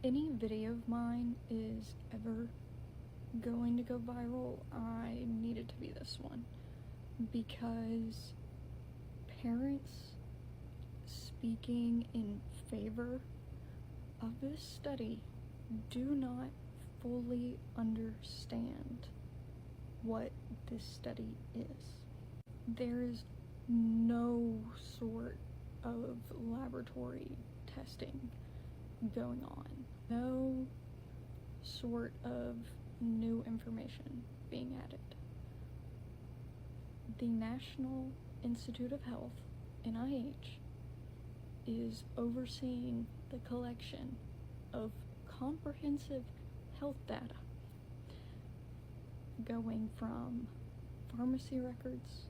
any video of mine is ever going to go viral, I need it to be this one, because parents speaking in favor of this study do not fully understand what this study is. There is no sort of laboratory testing going on, no sort of new information being added. The National Institute of Health, NIH, is overseeing the collection of comprehensive health data going from pharmacy records,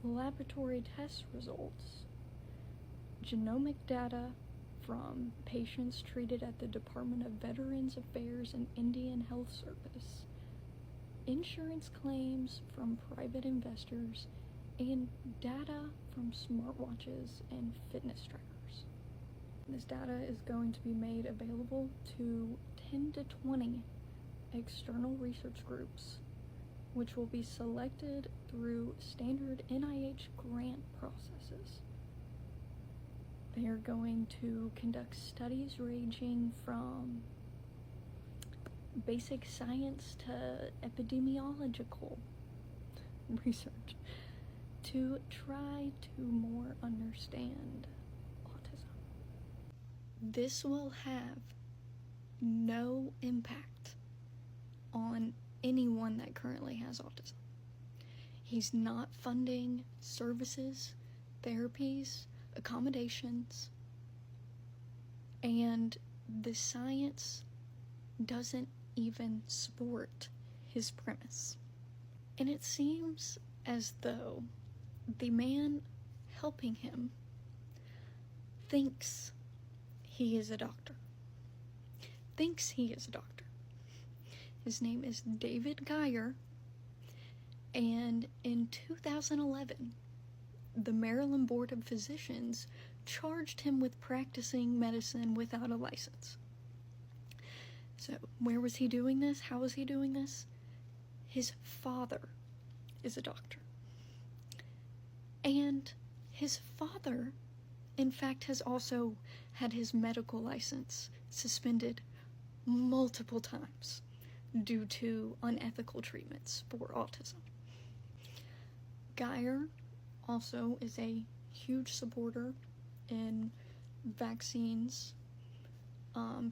laboratory test results, genomic data from patients treated at the Department of Veterans Affairs and Indian Health Service, insurance claims from private investors, and data from smartwatches and fitness trackers. This data is going to be made available to 10 to 20 external research groups, which will be selected through standard NIH grant processes. They are going to conduct studies ranging from basic science to epidemiological research to try to more understand autism. This will have no impact on anyone that currently has autism. He's not funding services, therapies, accommodations, and the science doesn't even support his premise. And it seems as though the man helping him thinks he is a doctor. His name is David Geyer, and in 2011, the Maryland Board of Physicians charged him with practicing medicine without a license. So, where was he doing this? How was he doing this? His father is a doctor. And his father, in fact, has also had his medical license suspended multiple times due to unethical treatments for autism. Geyer also is a huge supporter in vaccines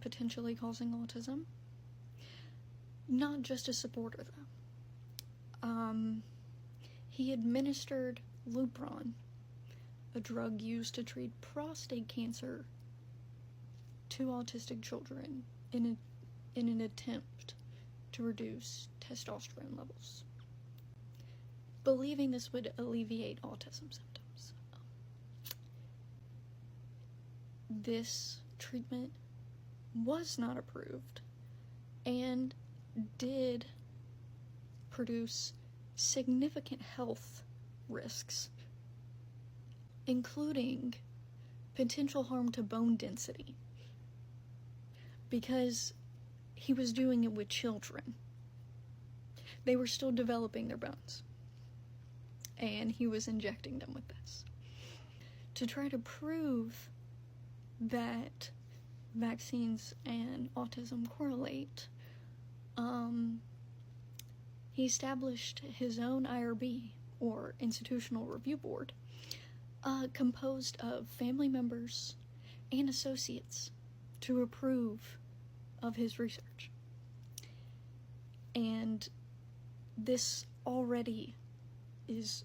potentially causing autism. Not just a supporter, though. He administered Lupron, a drug used to treat prostate cancer, to autistic children in an attempt to reduce testosterone levels, believing this would alleviate autism symptoms. This treatment was not approved and did produce significant health risks, including potential harm to bone density, because he was doing it with children. They were still developing their bones, and he was injecting them with this. To try to prove that vaccines and autism correlate, he established his own IRB, or Institutional Review Board, composed of family members and associates to approve of his research. And this already is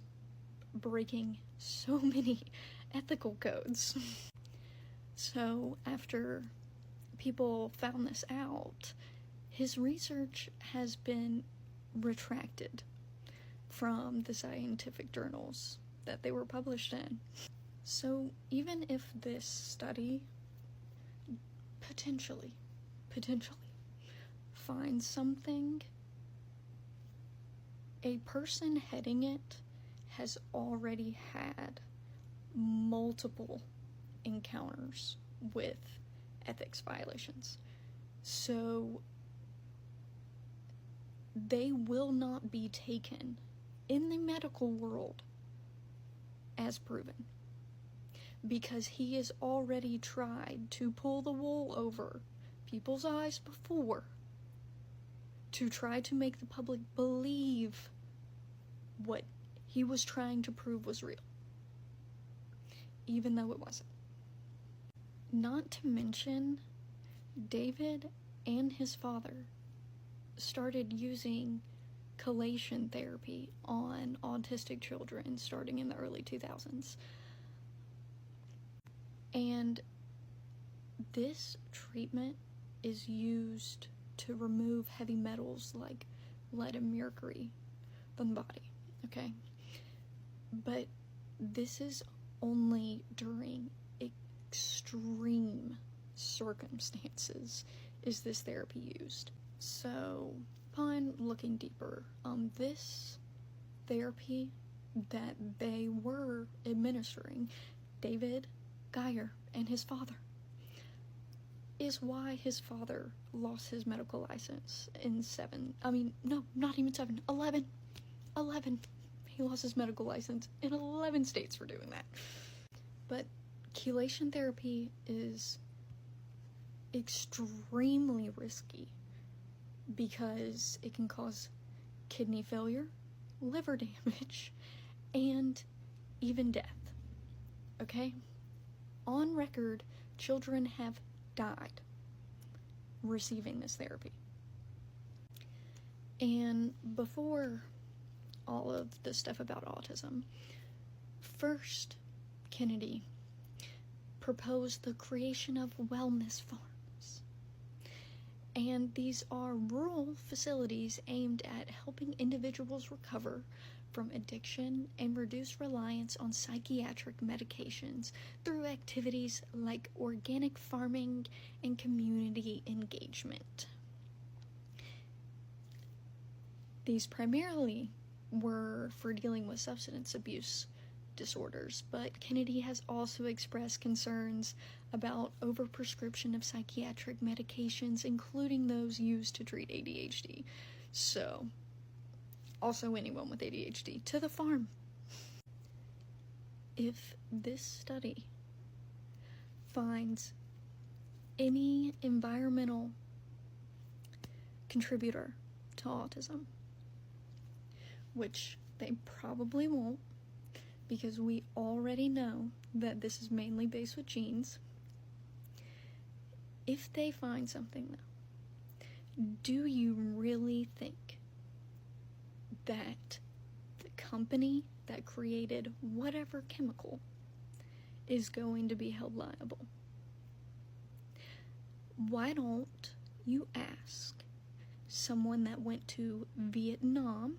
breaking so many ethical codes. So after people found this out, his research has been retracted from the scientific journals that they were published in. So even if this study potentially finds something, a person heading it has already had multiple encounters with ethics violations. So they will not be taken in the medical world as proven, because he has already tried to pull the wool over people's eyes before to try to make the public believe what he was trying to prove was real, even though it wasn't. Not to mention, David and his father started using chelation therapy on autistic children starting in the early 2000s. And this treatment is used to remove heavy metals like lead and mercury from the body, okay? But this is only during extreme circumstances is this therapy used. So, upon looking deeper, this therapy that they were administering, David Geyer and his father, is why his father lost his medical license in 11. He lost his medical license in 11 states for doing that. But chelation therapy is extremely risky because it can cause kidney failure, liver damage, and even death. Okay? On record, children have died receiving this therapy. And before all of the stuff about autism, first, Kennedy proposed the creation of wellness farms. And these are rural facilities aimed at helping individuals recover from addiction and reduce reliance on psychiatric medications through activities like organic farming and community engagement. These primarily were for dealing with substance abuse disorders, but Kennedy has also expressed concerns about overprescription of psychiatric medications, including those used to treat ADHD. So, also anyone with ADHD, to the farm. If this study finds any environmental contributor to autism, which they probably won't, because we already know that this is mainly based with genes. If they find something, though, do you really think that the company that created whatever chemical is going to be held liable? Why don't you ask someone that went to Vietnam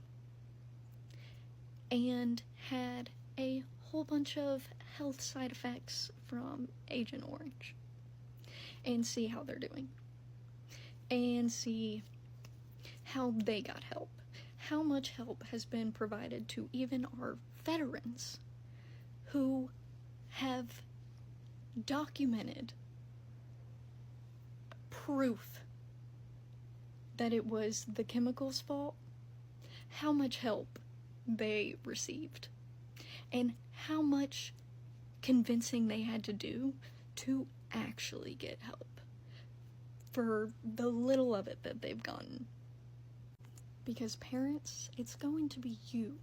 and had a whole bunch of health side effects from Agent Orange and see how they're doing, and see how they got help, how much help has been provided to even our veterans who have documented proof that it was the chemicals' fault, how much help they received, and how much convincing they had to do to actually get help for the little of it that they've gotten. Because parents, it's going to be you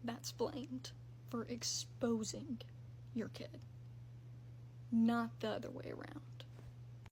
that's blamed for exposing your kid, not the other way around.